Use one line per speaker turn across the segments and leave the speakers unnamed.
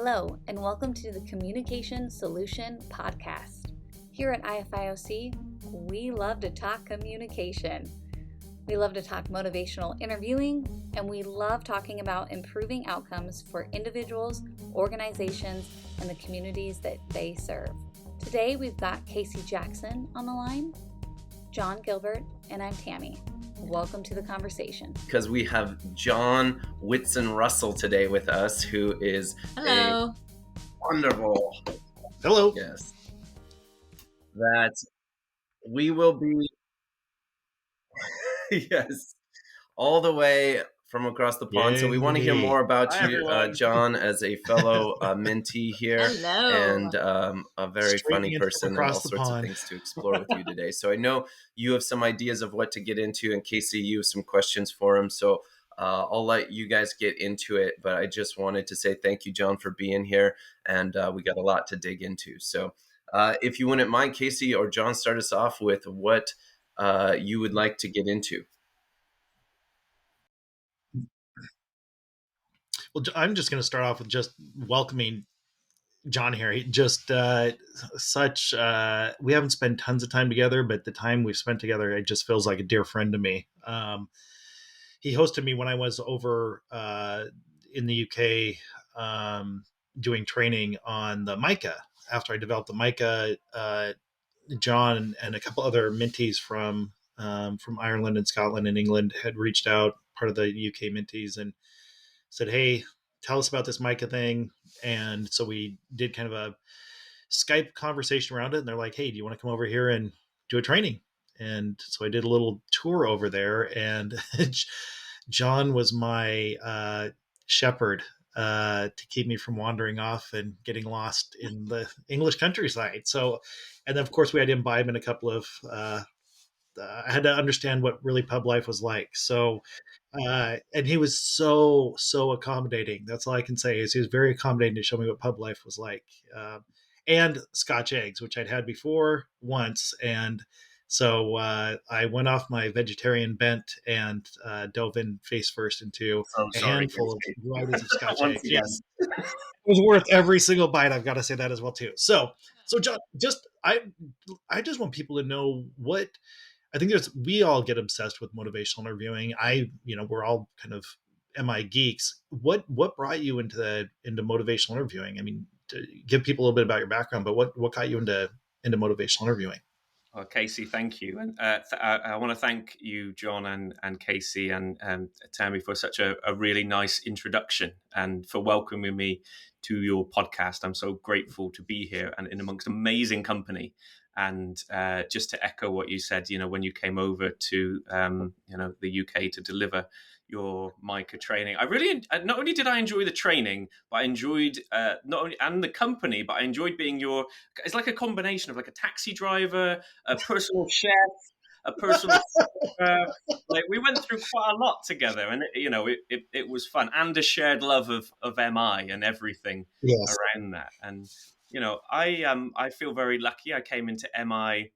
Hello, and welcome to the Communication Solution Podcast. Here at IFIOC, we love to talk communication. We love to talk motivational interviewing, and we love talking about improving outcomes for individuals, organizations, and the communities that they serve. Today, we've got Casey Jackson on the line, John Gilbert, and I'm Tammy. Welcome to the conversation.
Because we have John Whitson-Russell today with us, who is
Hello.
a wonderful,
Hello.
Yes, that we will be, yes, all the way from across the pond. So we want to hear more about you, John, as a fellow mentee here.
Hello.
And a very funny person and all sorts of things to explore with you today. So I know you have some ideas of what to get into, and Casey, you have some questions for him. So I'll let you guys get into it, but I just wanted to say thank you, John, for being here, and we got a lot to dig into. So if you wouldn't mind, Casey or John, start us off with what you would like to get into.
Well, I'm just going to start off with just welcoming John here. He just we haven't spent tons of time together, but the time we've spent together, it just feels like a dear friend to me. He hosted me when I was over in the UK doing training on the MICA. After I developed the MICA, John and a couple other mentees from Ireland and Scotland and England had reached out, part of the UK mentees, and said, hey, tell us about this MICA thing. And so we did kind of a Skype conversation around it. And they're like, hey, do you want to come over here and do a training? And so I did a little tour over there, and John was my shepherd to keep me from wandering off and getting lost in the English countryside. So, and then of course we had to imbibe in a couple of, I had to understand what really pub life was like. So, and he was so accommodating. That's all I can say is he was very accommodating to show me what pub life was like. And Scotch eggs, which I'd had before once. And so I went off my vegetarian bent and dove in face first into a handful of varieties of Scotch eggs. Yes. It was worth every single bite. I've got to say that as well too. So John, I just want people to know what, I think we all get obsessed with motivational interviewing. We're all kind of MI geeks. What brought you into motivational interviewing? I mean, to give people a little bit about your background, but what got you into motivational interviewing?
Well, Casey, thank you. And I want to thank you, John and Casey and Tammy for such a really nice introduction and for welcoming me to your podcast. I'm so grateful to be here and in amongst amazing company. And just to echo what you said, when you came over to, the UK to deliver your MICA training, I really, not only did I enjoy the training, but I enjoyed not only and the company, but I enjoyed being it's like a combination of like a taxi driver, a personal chef, a personal like we went through quite a lot together, and it was fun, and a shared love of MI and everything around that. And I feel very lucky. I came into MI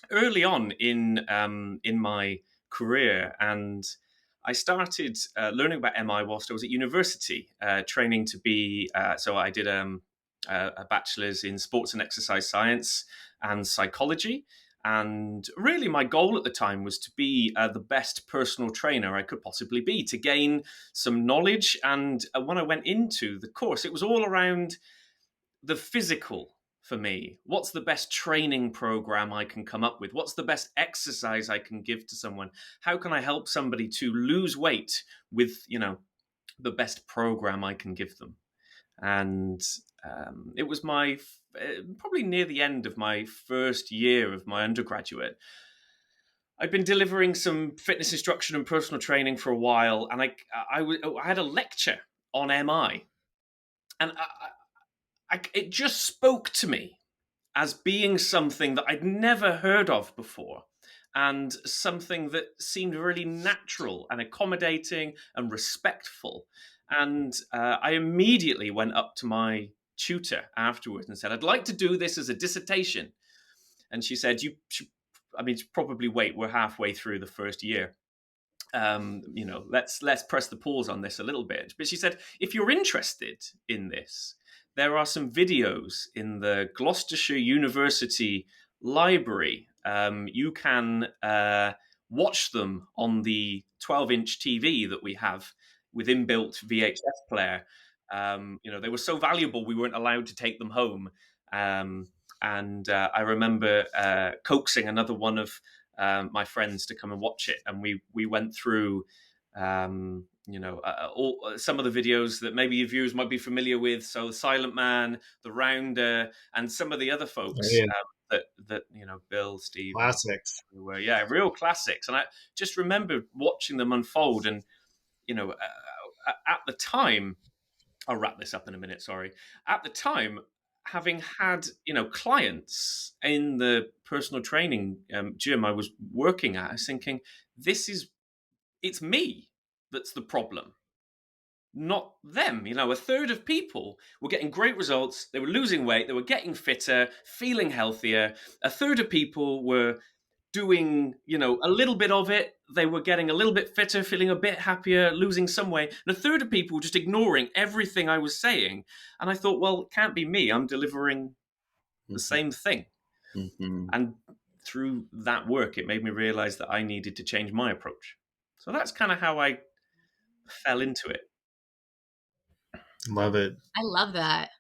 early on in my career, and I started learning about MI whilst I was at university, training to be. So I did a bachelor's in sports and exercise science and psychology. And really, my goal at the time was to be the best personal trainer I could possibly be, to gain some knowledge. And when I went into the course, it was all around the physical for me. What's the best training program I can come up with? What's the best exercise I can give to someone? How can I help somebody to lose weight with, the best program I can give them? And it was probably near the end of my first year of my undergraduate. I'd been delivering some fitness instruction and personal training for a while, and I had a lecture on MI, and it just spoke to me as being something that I'd never heard of before, and something that seemed really natural and accommodating and respectful. And I immediately went up to my tutor afterwards and said, I'd like to do this as a dissertation. And she said, you should probably wait. We're halfway through the first year. let's press the pause on this a little bit. But she said, if you're interested in this, there are some videos in the Gloucestershire University library. You can watch them on the 12-inch TV that we have with inbuilt VHS player. They were so valuable, we weren't allowed to take them home. And I remember coaxing another one of my friends to come and watch it, and we went through all some of the videos that maybe your viewers might be familiar with. So the Silent Man, the Rounder, and some of the other folks that Bill, Steve,
classics.
Were real classics. And I just remember watching them unfold. And at the time, I'll wrap this up in a minute. Sorry. At the time, having had clients in the personal training gym I was working at, I was thinking, it's me that's the problem, not them. A third of people were getting great results. They were losing weight. They were getting fitter, feeling healthier. A third of people were doing, a little bit of it. They were getting a little bit fitter, feeling a bit happier, losing some weight. And a third of people were just ignoring everything I was saying. And I thought, well, it can't be me. I'm delivering the same thing.
Mm-hmm.
And through that work, it made me realize that I needed to change my approach. So that's kind of how I fell into it.
Love it.
I love that.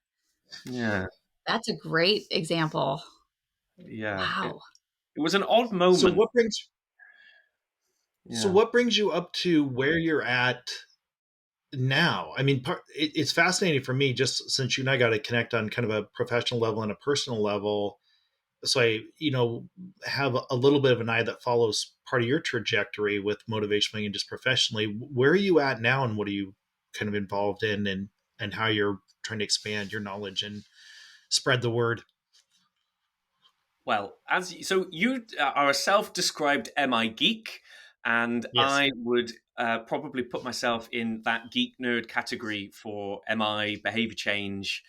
Yeah.
That's a great example.
Yeah.
Wow.
It was an odd moment.
So what brings you up to where you're at now? I mean, it's fascinating for me, just since you and I got to connect on kind of a professional level and a personal level. So I, have a little bit of an eye that follows part of your trajectory with motivationally and just professionally. Where are you at now, and what are you kind of involved in, and how you're trying to expand your knowledge and spread the word?
Well, you are a self-described MI geek, and
yes.
I would probably put myself in that geek nerd category for MI, behavior change,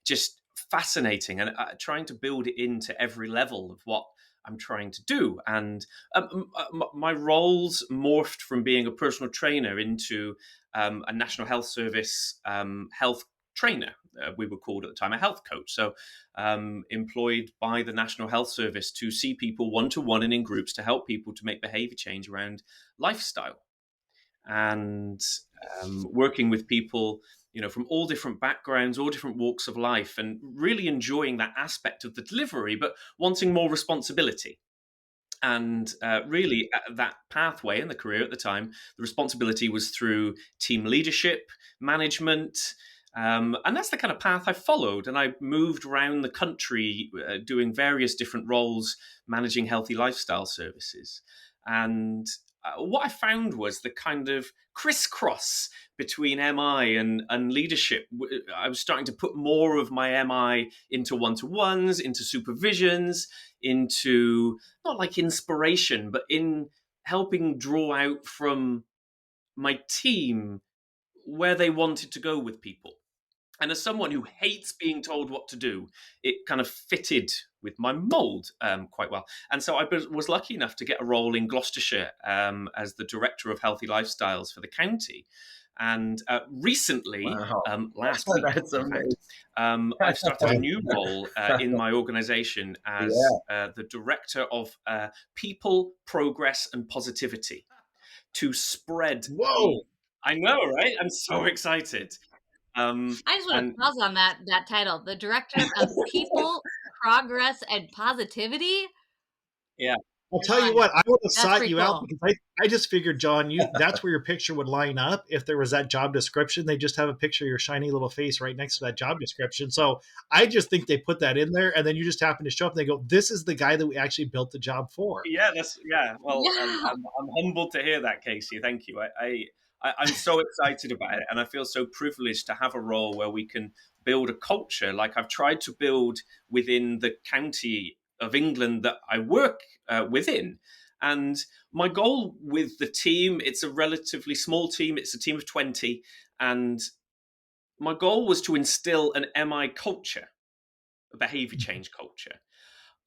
just fascinating, and trying to build it into every level of what I'm trying to do. And my roles morphed from being a personal trainer into a National Health Service health trainer. We were called at the time a health coach. So employed by the National Health Service to see people one-to-one and in groups to help people to make behavior change around lifestyle. And working with people, from all different backgrounds, all different walks of life, and really enjoying that aspect of the delivery, but wanting more responsibility. And really, that pathway in the career at the time, the responsibility was through team leadership, management, and that's the kind of path I followed. And I moved around the country doing various different roles, managing healthy lifestyle services. And what I found was the kind of crisscross between MI and leadership. I was starting to put more of my MI into one-to-ones, into supervisions, into not like inspiration, but in helping draw out from my team where they wanted to go with people. And as someone who hates being told what to do, it kind of fitted with my mold quite well. And so I was lucky enough to get a role in Gloucestershire as the Director of Healthy Lifestyles for the county. And recently, last week, I've started a new role in my organisation as the Director of People, Progress and Positivity to spread.
Whoa!
I know, right? I'm so excited.
I just want to pause on that title, the Director of People, Progress, and Positivity.
Yeah.
I'll tell you what, I would have sought you out because I just figured, John, that's where your picture would line up. If there was that job description, they just have a picture of your shiny little face right next to that job description. So I just think they put that in there, and then you just happen to show up and they go, this is the guy that we actually built the job for.
Yeah, well, yeah. I'm humbled to hear that, Casey. Thank you. I'm so excited about it, and I feel so privileged to have a role where we can build a culture like I've tried to build within the county of England that I work within. And my goal with the team, it's a relatively small team. It's a team of 20. And my goal was to instill an MI culture, a behavior change culture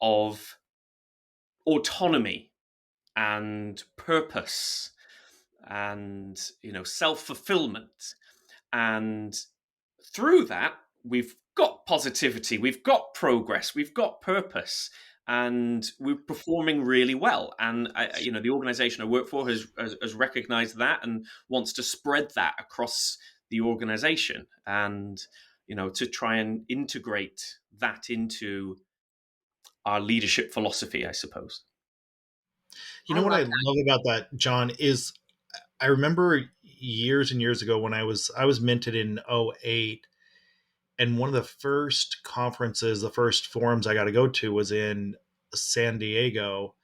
of autonomy and purpose, and self-fulfillment. And through that, we've got positivity, we've got progress, we've got purpose, and we're performing really well. And the organization I work for has recognized that and wants to spread that across the organization, and to try and integrate that into our leadership philosophy, I suppose.
You
I
know what
love
I
that.
love about that, John, is I remember years and years ago when I was minted in '08, and one of the first conferences, the first forums I got to go to was in San Diego.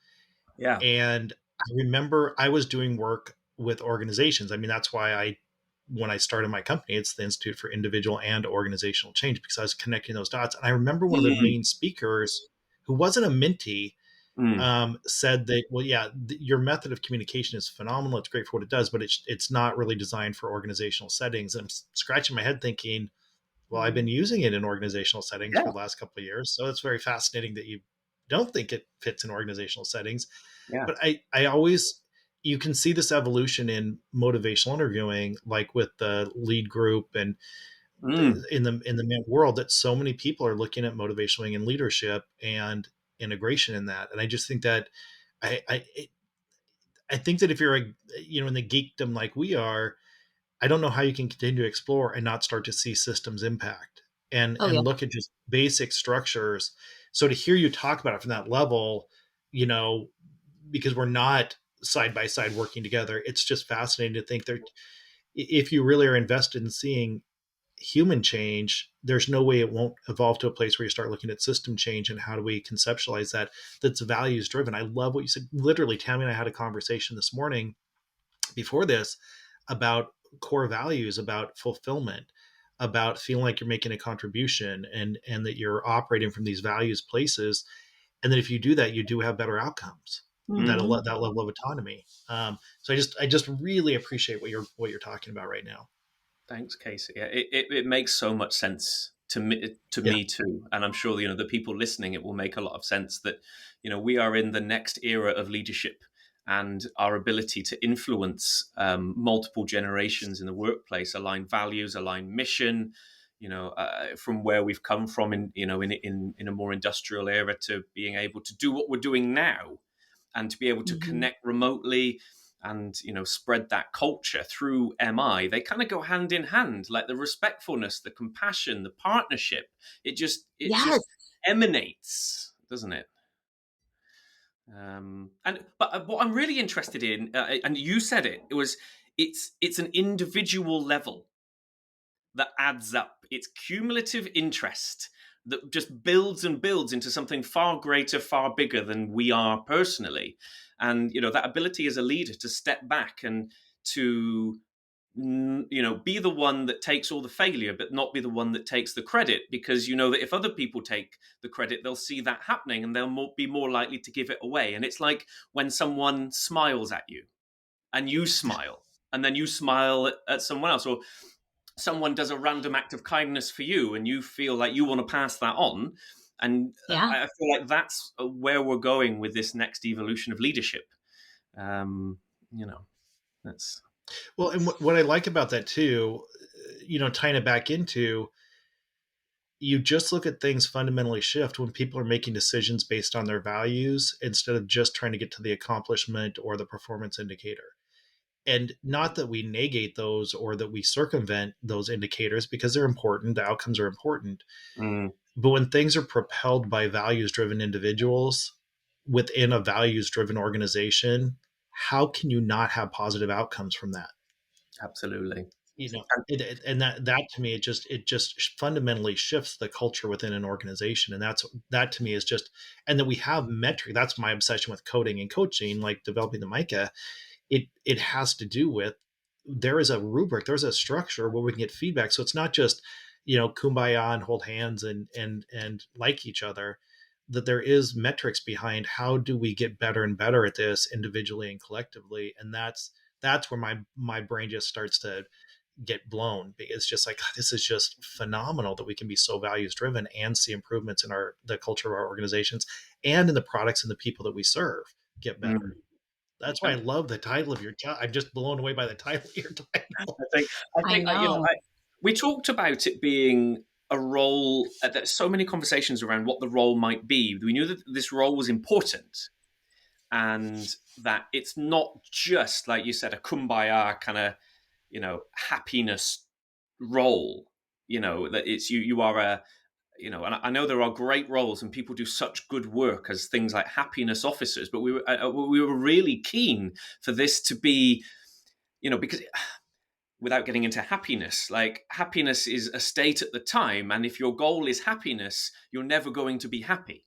Yeah.
And I remember I was doing work with organizations. I mean, that's why when I started my company, it's the Institute for Individual and Organizational Change, because I was connecting those dots. And I remember one of the
Mm,
main speakers, who wasn't a Minty,
mm,
said that, well, yeah, your method of communication is phenomenal. It's great for what it does, but it's not really designed for organizational settings. And I'm scratching my head thinking, well, I've been using it in organizational settings
yeah,
for the last couple of years. So it's very fascinating that you don't think it fits in organizational settings.
yeah.
But I always, you can see this evolution in motivational interviewing, like with the lead group and
Mm,
in the world, that so many people are looking at motivational and leadership and integration in that. And I just think that I, I, I think that if you're in the geekdom like we are, I don't know how you can continue to explore and not start to see systems impact
Oh yeah.
and look at just basic structures. So to hear you talk about it from that level, you know, because we're not side by side working together, it's just fascinating to think that if you really are invested in seeing human change, there's no way it won't evolve to a place where you start looking at system change and how do we conceptualize that that's values driven. I love what you said. Literally, Tammy and I had a conversation this morning before this about core values, about fulfillment, about feeling like you're making a contribution and that you're operating from these values places, and that if you do that, you do have better outcomes. That
mhm.
that level of autonomy. So I just really appreciate what you're talking about right now.
Thanks, Casey. Yeah, it makes so much sense to
Yeah.
me too, and I'm sure the people listening, it will make a lot of sense that we are in the next era of leadership, and our ability to influence multiple generations in the workplace, align values, align mission. From where we've come from in a more industrial era to being able to do what we're doing now, and to be able to
Mhm.
connect remotely and spread that culture through MI. They kind of go hand in hand, like the respectfulness, the compassion, the partnership. It just
Yes.
emanates, doesn't it? But what I'm really interested in, and you said it's an individual level that adds up. It's cumulative interest that just builds and builds into something far greater, far bigger than we are personally. And that ability as a leader to step back and to be the one that takes all the failure, but not be the one that takes the credit, because that if other people take the credit, they'll see that happening and they'll be more likely to give it away. And it's like when someone smiles at you and you smile, and then you smile at someone else, or someone does a random act of kindness for you and you feel like you want to pass that on. And
Yeah.
I feel like that's where we're going with this next evolution of leadership. um you know that's
Well, and what I like about that too, tying it back into, you just look at things fundamentally shift when people are making decisions based on their values instead of just trying to get to the accomplishment or the performance indicator. And not that we negate those or that we circumvent those indicators, because they're important, the outcomes are important.
mm,
But when things are propelled by values driven individuals within a values driven organization, how can you not have positive outcomes from that?
absolutely.
And that to me, it just fundamentally shifts the culture within an organization. And that to me is just, and that we have metric. That's my obsession with coding and coaching, like developing the Micah. It has to do with, there is a rubric, there's a structure where we can get feedback. So it's not just kumbaya and hold hands and like each other. That there is metrics behind how do we get better and better at this individually and collectively. And that's where my brain just starts to get blown. It's just like, this is just phenomenal that we can be so values driven and see improvements in the culture of our organizations and in the products and the people that we serve get better.
Mm.
That's why I love the title of your job. I'm just blown away by the title of your title.
I think we talked about it being a role. There's so many conversations around what the role might be. We knew that this role was important, and that it's not just, like you said, a kumbaya kind of, happiness role. That it's you are a, and I know there are great roles and people do such good work as things like happiness officers, but we were really keen for this to be, because without getting into happiness, like happiness is a state at the time, and if your goal is happiness, you're never going to be happy.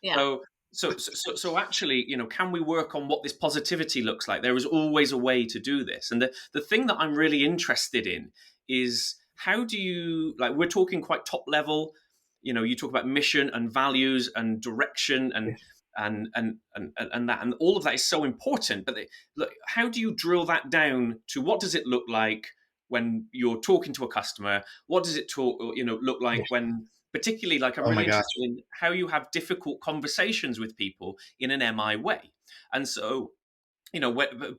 Yeah.
So actually, can we work on what this positivity looks like? There is always a way to do this. And the thing that I'm really interested in is, how do you, like, we're talking quite top level, you talk about mission and values and direction and that, and all of that is so important. But look, how do you drill that down to what does it look like when you're talking to a customer? What does it look like when, particularly, like, I'm really interested in how you have difficult conversations with people in an MI way. And so,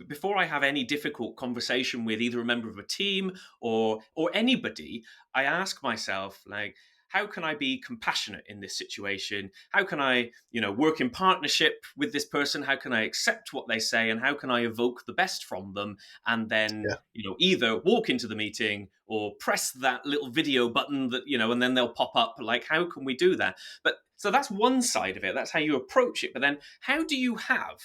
before I have any difficult conversation with either a member of a team or anybody, I ask myself, like, how can I be compassionate in this situation? How can I, work in partnership with this person? How can I accept what they say? And how can I evoke the best from them? And then, either walk into the meeting or press that little video button that, and then they'll pop up. Like, how can we do that? But so that's one side of it. That's how you approach it. But then how do you have,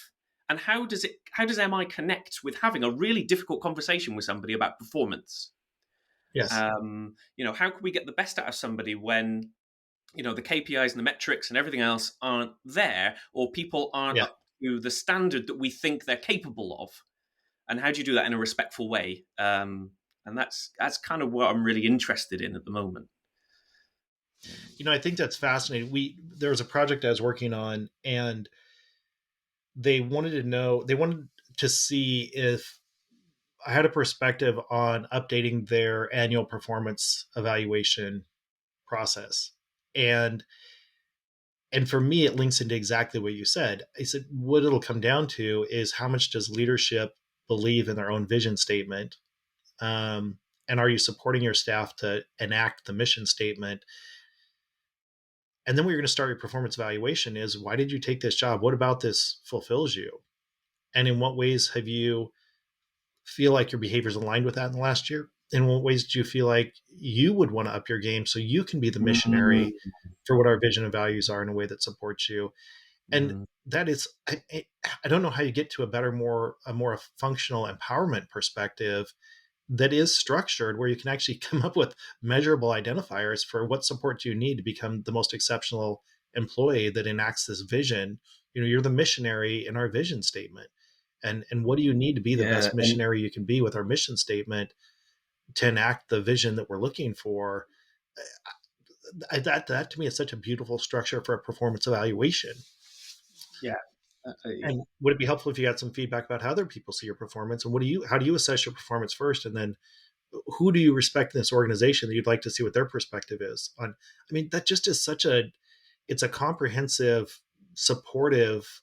and how does MI connect with having a really difficult conversation with somebody about performance?
Yes.
How can we get the best out of somebody when, the KPIs and the metrics and everything else aren't there, or people aren't up to the standard that we think they're capable of? And how do you do that in a respectful way? And that's kind of what I'm really interested in at the moment.
I think that's fascinating. There was a project I was working on, and they wanted to see if I had a perspective on updating their annual performance evaluation process. And for me, it links into exactly what you said. I said, what it'll come down to is how much does leadership believe in their own vision statement? And are you supporting your staff to enact the mission statement? And then we're going to start your performance evaluation is, why did you take this job? What about this fulfills you? And in what ways have you feel like your behaviors aligned with that in the last year? In what ways do you feel like you would want to up your game so you can be the missionary for what our vision and values are in a way that supports you? And that is, I don't know how you get to a more functional empowerment perspective that is structured, where you can actually come up with measurable identifiers for what support do you need to become the most exceptional employee that enacts this vision. You're the missionary in our vision statement. And what do you need to be the best missionary you can be with our mission statement to enact the vision that we're looking for? That to me is such a beautiful structure for a performance evaluation.
Yeah.
And would it be helpful if you got some feedback about how other people see your performance, and how do you assess your performance first, and then who do you respect in this organization that you'd like to see what their perspective is on? I mean, that just is it's a comprehensive, supportive,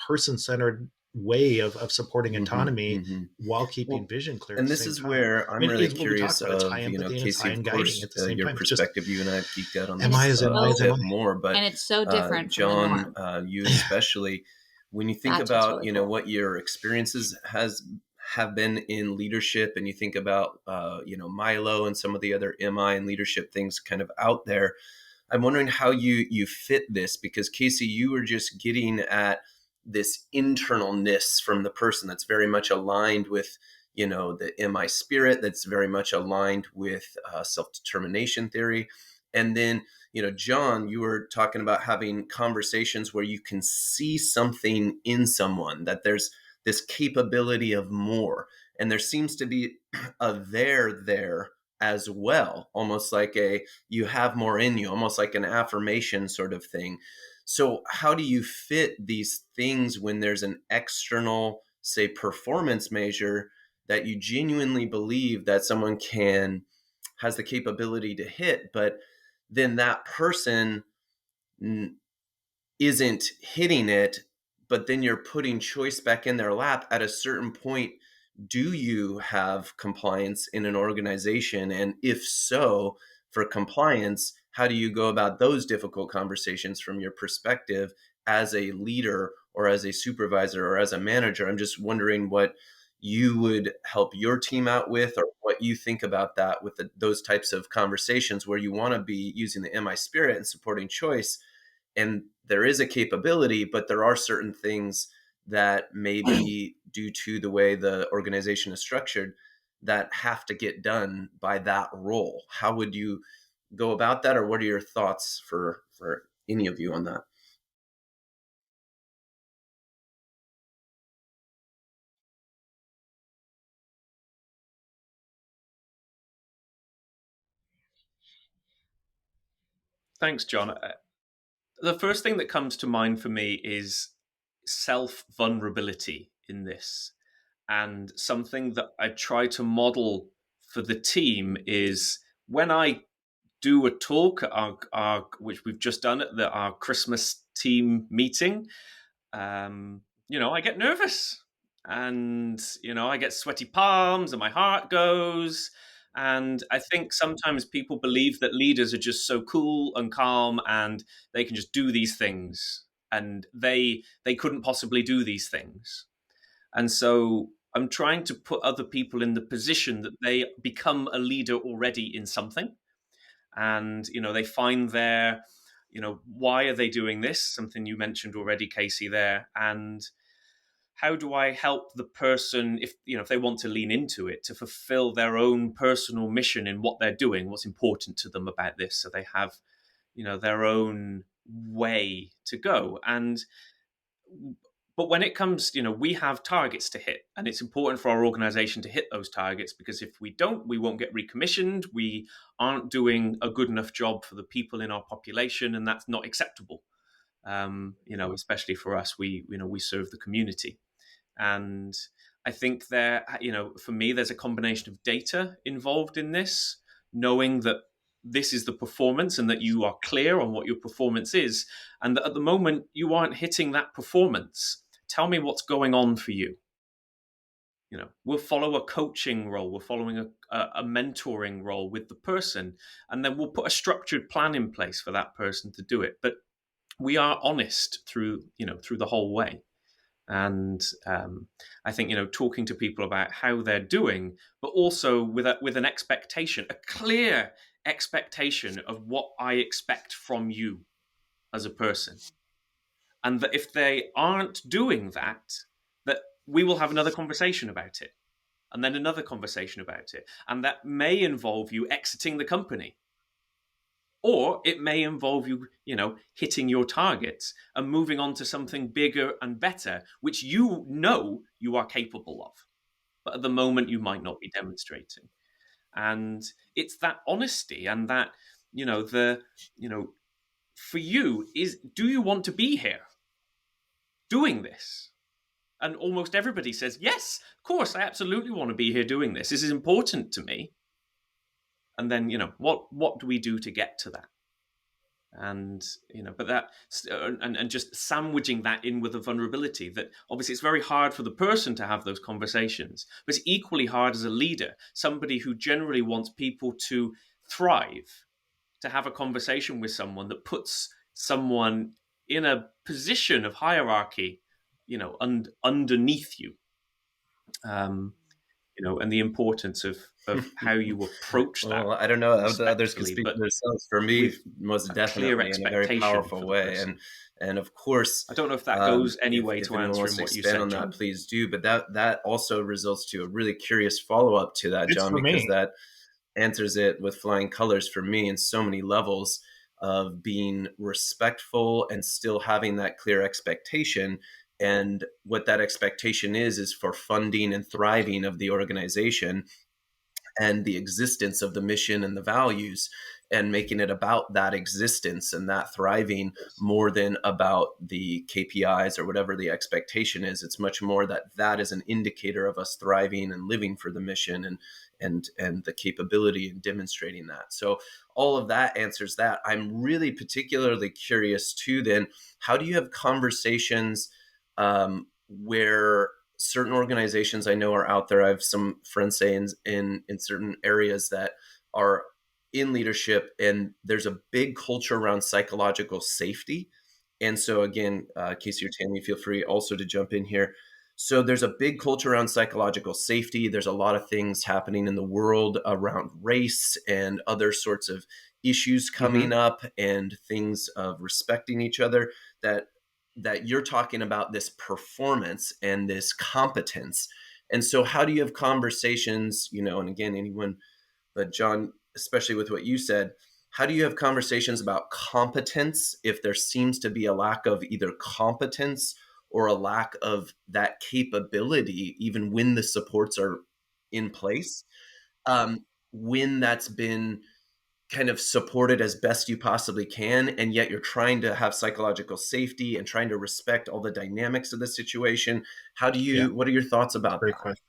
person-centered way of supporting autonomy while keeping vision clear.
And this is where I'm really curious of, Casey, of course, your perspective. You and I have geeked out on this a bit more, but
and it's so different.
John, you especially, when you think about really cool. what your experiences have been in leadership, and you think about Milo and some of the other MI and leadership things kind of out there, I'm wondering how you fit this, because Casey, you were just getting at this internalness from the person that's very much aligned with, the MI spirit, that's very much aligned with self-determination theory. And then, John, you were talking about having conversations where you can see something in someone, that there's this capability of more. And there seems to be a there as well, almost like you have more in you, almost like an affirmation sort of thing. So how do you fit these things when there's an external, say, performance measure that you genuinely believe that someone has the capability to hit, but then that person isn't hitting it, but then you're putting choice back in their lap. At a certain point, do you have compliance in an organization? And if so, for compliance, how do you go about those difficult conversations from your perspective as a leader or as a supervisor or as a manager? I'm just wondering what you would help your team out with, or what you think about that with those types of conversations where you want to be using the MI spirit and supporting choice. And there is a capability, but there are certain things that maybe due to the way the organization is structured that have to get done by that role. How would you go about that, or what are your thoughts for any of you on that?
Thanks, John. The first thing that comes to mind for me is self-vulnerability in this. And something that I try to model for the team is when I do a talk at our which we've just done at our Christmas team meeting, I get nervous, and I get sweaty palms and my heart goes. And I think sometimes people believe that leaders are just so cool and calm and they can just do these things, and they couldn't possibly do these things. And so I'm trying to put other people in the position that they become a leader already in something. And, they find their, why are they doing this? Something you mentioned already, Casey, there. And how do I help the person, if they want to lean into it, to fulfill their own personal mission in what they're doing, what's important to them about this, so they have, their own way to go. But when it comes, we have targets to hit, and it's important for our organization to hit those targets, because if we don't, we won't get recommissioned. We aren't doing a good enough job for the people in our population, and that's not acceptable. Especially for us, we serve the community. And I think for me, there's a combination of data involved in this, knowing that this is the performance and that you are clear on what your performance is, and that at the moment you aren't hitting that performance. Tell me what's going on for you. We'll follow a coaching role. We're following a mentoring role with the person, and then we'll put a structured plan in place for that person to do it. But we are honest through the whole way. And I think talking to people about how they're doing, but also with an expectation, a clear expectation of what I expect from you as a person, and that if they aren't doing that we will have another conversation about it, and then another conversation about it, and that may involve you exiting the company. Or it may involve you, hitting your targets and moving on to something bigger and better, which you are capable of. But at the moment, you might not be demonstrating. And it's that honesty and that, for you do you want to be here doing this? And almost everybody says, yes, of course, I absolutely want to be here doing this. This is important to me. And then, what do we do to get to that? And but that and just sandwiching that in with a vulnerability that obviously it's very hard for the person to have those conversations, but it's equally hard as a leader, somebody who generally wants people to thrive, to have a conversation with someone that puts someone in a position of hierarchy, underneath you. And the importance of how you approach that.
Well, I don't know how the others can speak for themselves. For me, most definitely in a very powerful way. And of course,
I don't know if that goes any way to answering what you said,
on
John.
that, please do. But that also results to a really curious follow-up to that, John, because that answers it with flying colors for me in so many levels of being respectful and still having that clear expectation. And what that expectation is for funding and thriving of the organization and the existence of the mission and the values, and making it about that existence and that thriving more than about the KPIs or whatever the expectation is. It's much more that is an indicator of us thriving and living for the mission and the capability in demonstrating that. So all of that answers that. I'm really particularly curious too, then, how do you have conversations where certain organizations I know are out there. I have some friends say in certain areas that are in leadership, and there's a big culture around psychological safety. And so again, Casey or Tammy, feel free also to jump in here. So there's a big culture around psychological safety. There's a lot of things happening in the world around race and other sorts of issues coming up, and things of respecting each other, that you're talking about this performance and this competence. And so how do you have conversations, and again, anyone, but John, especially with what you said, how do you have conversations about competence if there seems to be a lack of either competence or a lack of that capability, even when the supports are in place, when that's been kind of supported as best you possibly can, and yet you're trying to have psychological safety and trying to respect all the dynamics of the situation? What are your thoughts about
Great
that?
question.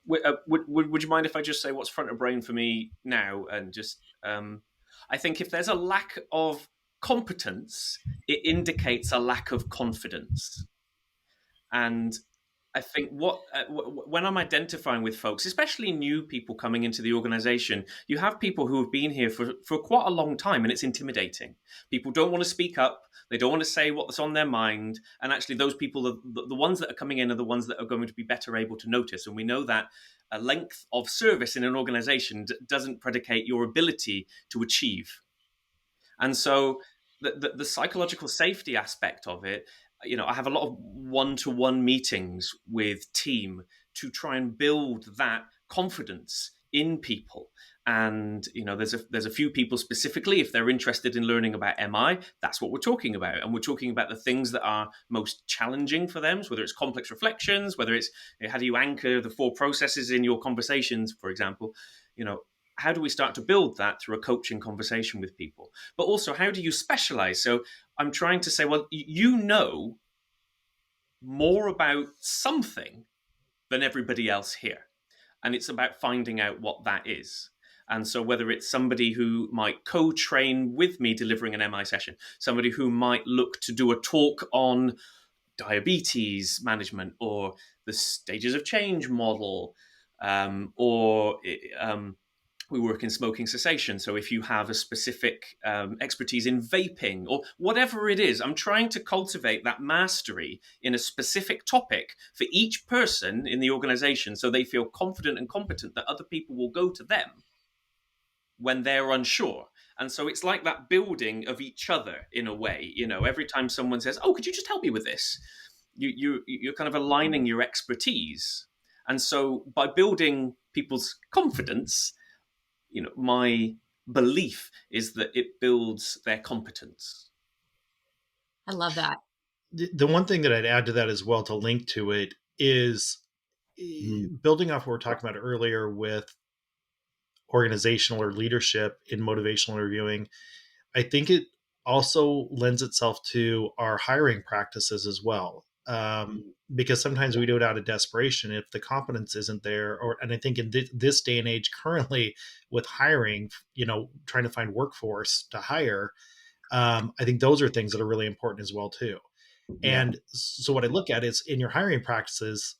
Would you mind if I just say what's front of brain for me now? And just, I think if there's a lack of competence, it indicates a lack of confidence. And I think when I'm identifying with folks, especially new people coming into the organization, you have people who have been here for quite a long time, and it's intimidating. People don't want to speak up. They don't want to say what's on their mind. And actually, those people, the ones that are coming in, are the ones that are going to be better able to notice. And we know that a length of service in an organization doesn't predicate your ability to achieve. And so the psychological safety aspect of it, I have a lot of one-to-one meetings with team to try and build that confidence in people. And there's a few people specifically, if they're interested in learning about MI, that's what we're talking about. And we're talking about the things that are most challenging for them, so whether it's complex reflections, whether it's how do you anchor the 4 processes in your conversations, for example. How do we start to build that through a coaching conversation with people? But also, how do you specialize? So I'm trying to say, well, you know more about something than everybody else here. And it's about finding out what that is. And so whether it's somebody who might co-train with me delivering an MI session, somebody who might look to do a talk on diabetes management or the stages of change model, or we work in smoking cessation. So if you have a specific expertise in vaping or whatever it is, I'm trying to cultivate that mastery in a specific topic for each person in the organization, so they feel confident and competent that other people will go to them when they're unsure. And so it's like that building of each other in a way. Every time someone says, "Oh, could you just help me with this?" You're kind of aligning your expertise. And so by building people's confidence, my belief is that it builds their competence.
I love that.
The one thing that I'd add to that as well, to link to it, is building off what we were talking about earlier with organizational or leadership in motivational interviewing. I think it also lends itself to our hiring practices as well. Because sometimes we do it out of desperation if the competence isn't there. And I think in this day and age currently with hiring, trying to find workforce to hire, I think those are things that are really important as well too. Yeah. And so what I look at is in your hiring practices,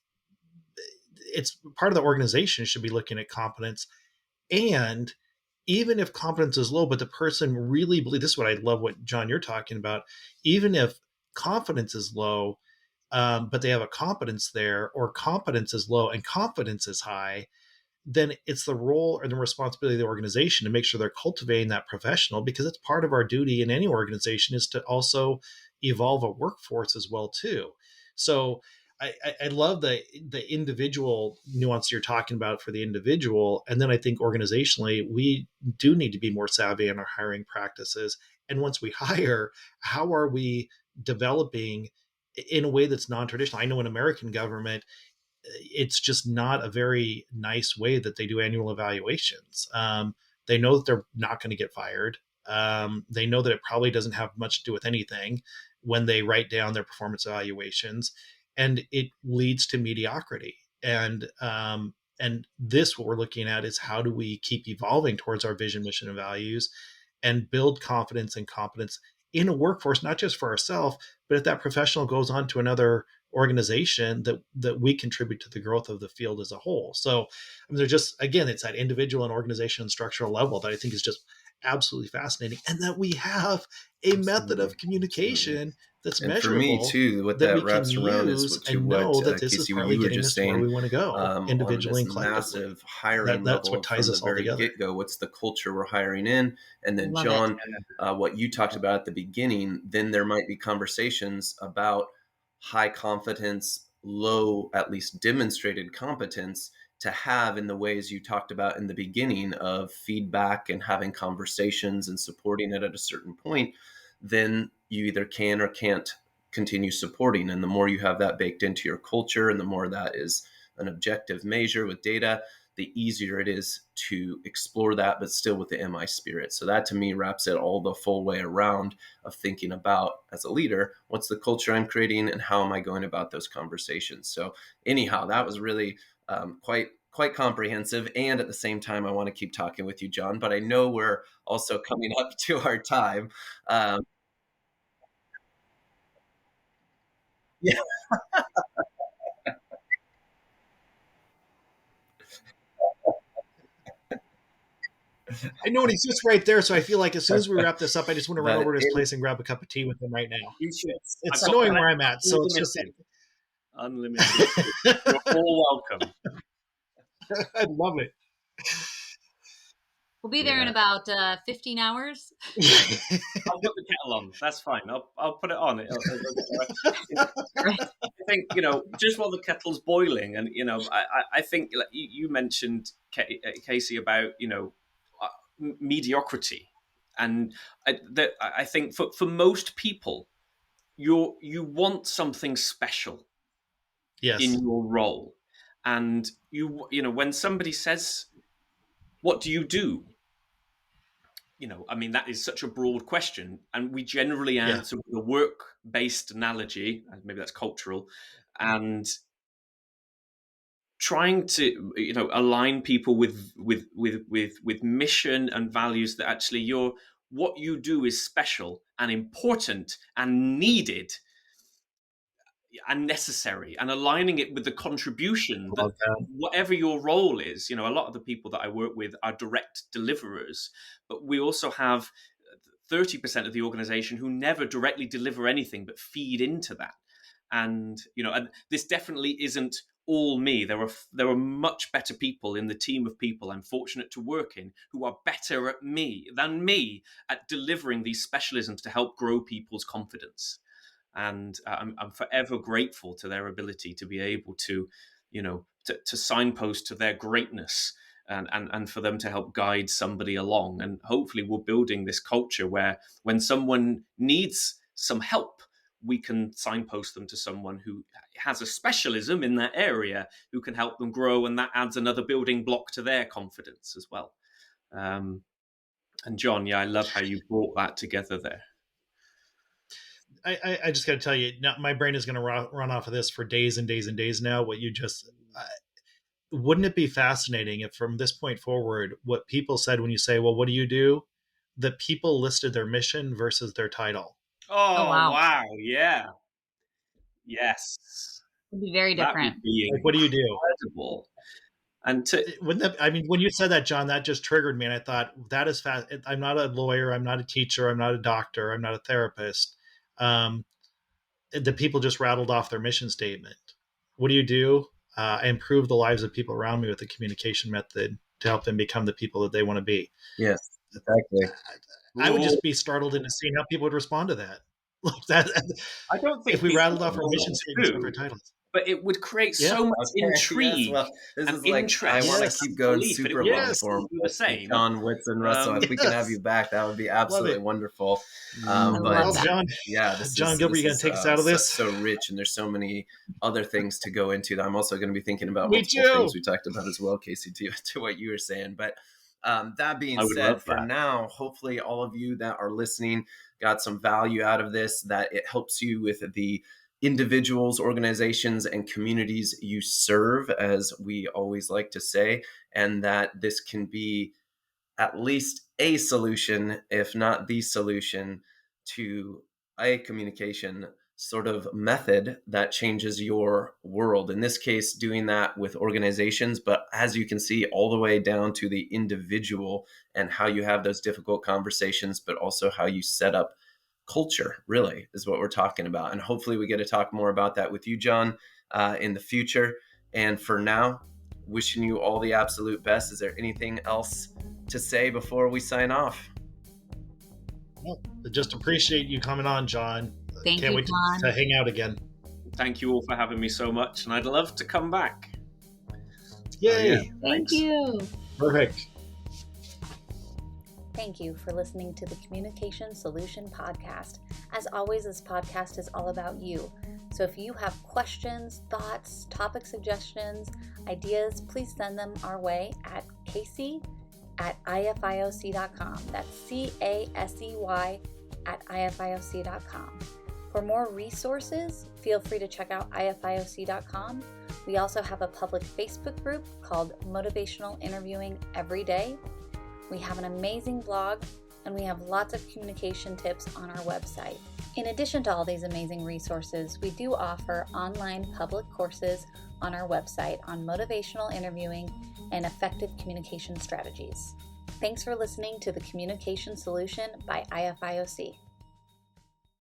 it's part of the organization should be looking at competence. And even if competence is low, but the person really believes, this is what I love what John, you're talking about, even if confidence is low, but they have a competence there, or competence is low and confidence is high, then it's the role or the responsibility of the organization to make sure they're cultivating that professional, because it's part of our duty in any organization is to also evolve a workforce as well too. So I love the individual nuance you're talking about for the individual. And then I think organizationally, we do need to be more savvy in our hiring practices. And once we hire, how are we developing in a way that's non-traditional? I know in American government, it's just not a very nice way that they do annual evaluations. They know that they're not going to get fired. They know that it probably doesn't have much to do with anything when they write down their performance evaluations, and it leads to mediocrity. And this, what we're looking at is how do we keep evolving towards our vision, mission, and values, and build confidence and competence in a workforce, not just for ourselves, but if that professional goes on to another organization, that we contribute to the growth of the field as a whole. So I mean, they're just, again, it's that individual and organization and structural level that I think is just absolutely fascinating, and that we have a method of communication that's
and
measurable.
For me too, what that wraps around is to
know
what
that this
Casey,
is partly
you were
getting
just
us to where we
saying,
want to go, individually
on
and
this
collectively.
massive hiring
That's
level
what ties
from
us
the
all
very
together.
get-go. What's the culture we're hiring in? And then
Love
John, what you talked about at the beginning, then there might be conversations about high confidence, low, at least demonstrated competence to have in the ways you talked about in the beginning of feedback and having conversations and supporting it at a certain point. Then you either can or can't continue supporting. And the more you have that baked into your culture, and the more that is an objective measure with data, the easier it is to explore that, but still with the MI spirit. So that to me wraps it all the full way around of thinking about, as a leader, what's the culture I'm creating and how am I going about those conversations? So anyhow, that was really quite comprehensive. And at the same time, I want to keep talking with you, John, but I know we're also coming up to our time. Yeah.
I know, and he's just right there. So I feel like as soon as we wrap this up, I just want to run over to his place and grab a cup of tea with him right now.
You should.
It's snowing where I'm at, so it's just
unlimited. You're all welcome.
I love it.
We'll be there in about 15 hours.
I'll put the kettle on. That's fine. I'll put it on. I think, just while the kettle's boiling, and I think like you mentioned, Casey, about mediocrity, and I think for most people, you want something special,
yes,
in your role, and when somebody says, "What do you do?" I mean, that is such a broad question, and we generally answer with a work-based analogy, and maybe that's cultural, and trying to align people with mission and values that actually what you do is special and important and needed and necessary, and aligning it with the contribution that whatever your role is. A lot of the people that I work with are direct deliverers, but we also have 30% of the organization who never directly deliver anything but feed into that. And and this definitely isn't all me. There are much better people in the team of people I'm fortunate to work in who are better than me at delivering these specialisms to help grow people's confidence. And I'm forever grateful to their ability to be able to, to signpost to their greatness, and for them to help guide somebody along. And hopefully we're building this culture where when someone needs some help, we can signpost them to someone who has a specialism in that area who can help them grow, and that adds another building block to their confidence as well. And John, I love how you brought that together there.
I just got to tell you, now, my brain is going to run off of this for days and days and days now. What you just, wouldn't it be fascinating if from this point forward, what people said when you say, well, what do you do? That people listed their mission versus their title.
Oh, wow. Yeah. Yes.
It'd be very different.
Would be like, what do you do?
Incredible. And
wouldn't that, I mean, when you said that, John, that just triggered me. And I thought, that is fast. I'm not a lawyer. I'm not a teacher. I'm not a doctor. I'm not a therapist. The people just rattled off their mission statement. What do you do? I improve the lives of people around me with a communication method to help them become the people that they want to be.
Yes, exactly.
I would just be startled into seeing how people would respond to that.
I don't think
if we rattled off our mission statements of our titles.
But it would create so much intrigue.
Yes, well, this
and
is like,
interest.
I want to keep going super long for
the same.
John Whitson-Russell. If we can have you back, that would be absolutely wonderful.
But John,
John
Gilbert, you going to take us out of this?
So rich, and there's so many other things to go into that I'm also going to be thinking about.
Multiple
things we talked about as well, Casey, to what you were saying. But that being said, for now, hopefully all of you that are listening got some value out of this, that it helps you with the individuals, organizations, and communities you serve, as we always like to say, and that this can be at least a solution, if not the solution, to a communication sort of method that changes your world. In this case, doing that with organizations, but as you can see, all the way down to the individual and how you have those difficult conversations, but also how you set up culture, really, is what we're talking about. And hopefully we get to talk more about that with you, John, in the future. And for now, wishing you all the absolute best. Is there anything else to say before we sign off?
Well, just appreciate you coming on, John.
Can't wait
John. to hang out again.
Thank you all for having me so much, and I'd love to come back.
Yay!
Thank you.
Perfect.
Thank you for listening to the Communication Solution Podcast. As always, this podcast is all about you. So if you have questions, thoughts, topic suggestions, ideas, please send them our way at casey@ifioc.com. That's CASEY@ifioc.com. For more resources, feel free to check out ifioc.com. We also have a public Facebook group called Motivational Interviewing Every Day. We have an amazing blog, and we have lots of communication tips on our website. In addition to all these amazing resources, we do offer online public courses on our website on motivational interviewing and effective communication strategies. Thanks for listening to the Communication Solution by IFIOC.